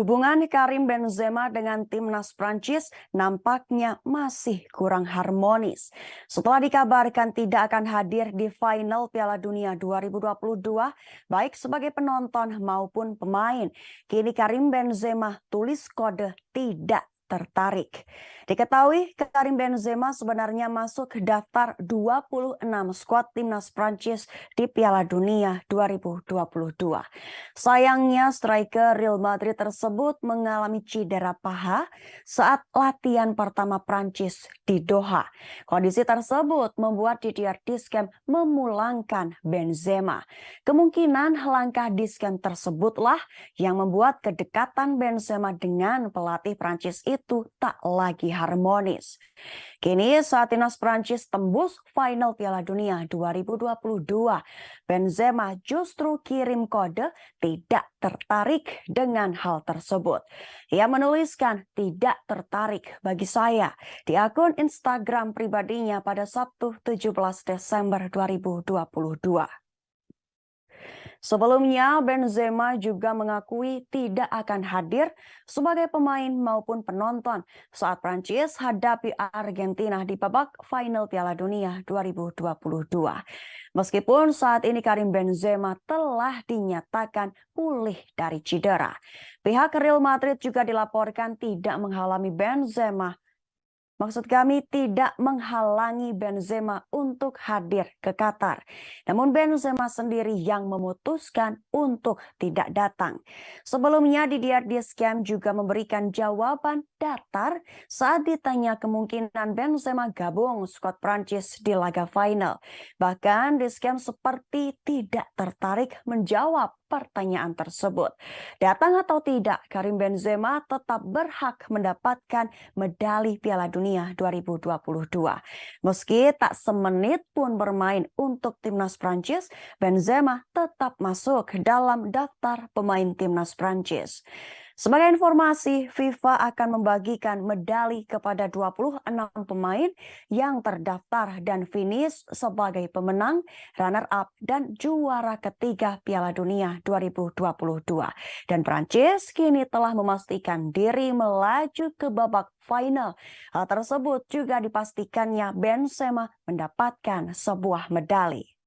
Hubungan Karim Benzema dengan timnas Prancis nampaknya masih kurang harmonis. Setelah dikabarkan tidak akan hadir di final Piala Dunia 2022, baik sebagai penonton maupun pemain, kini Karim Benzema tulis kode tidak tertarik. Diketahui Karim Benzema sebenarnya masuk ke daftar 26 skuad timnas Prancis di Piala Dunia 2022. Sayangnya striker Real Madrid tersebut mengalami cedera paha saat latihan pertama Prancis di Doha. Kondisi tersebut membuat Didier Deschamps memulangkan Benzema. Kemungkinan langkah Deschamps tersebutlah yang membuat kedekatan Benzema dengan pelatih Prancis itu tak lagi harmonis. Kini saat timnas Prancis tembus final Piala Dunia 2022, Benzema justru kirim kode tidak tertarik dengan hal tersebut. Ia menuliskan tidak tertarik bagi saya di akun Instagram pribadinya pada Sabtu 17 Desember 2022. Sebelumnya, Benzema juga mengakui tidak akan hadir sebagai pemain maupun penonton saat Prancis hadapi Argentina di babak final Piala Dunia 2022. Meskipun saat ini Karim Benzema telah dinyatakan pulih dari cedera. Pihak Real Madrid juga dilaporkan tidak menghalangi tidak menghalangi Benzema untuk hadir ke Qatar. Namun Benzema sendiri yang memutuskan untuk tidak datang. Sebelumnya Didier Deschamps juga memberikan jawaban datar saat ditanya kemungkinan Benzema gabung skuad Prancis di laga final. Bahkan Deschamps seperti tidak tertarik menjawab pertanyaan tersebut. Datang atau tidak, Karim Benzema tetap berhak mendapatkan medali Piala Dunia 2022. Meski tak semenit pun bermain untuk timnas Prancis, Benzema tetap masuk dalam daftar pemain timnas Prancis. Sebagai informasi, FIFA akan membagikan medali kepada 26 pemain yang terdaftar dan finish sebagai pemenang, runner-up, dan juara ketiga Piala Dunia 2022. Dan Prancis kini telah memastikan diri melaju ke babak final. Hal tersebut juga dipastikannya Benzema mendapatkan sebuah medali.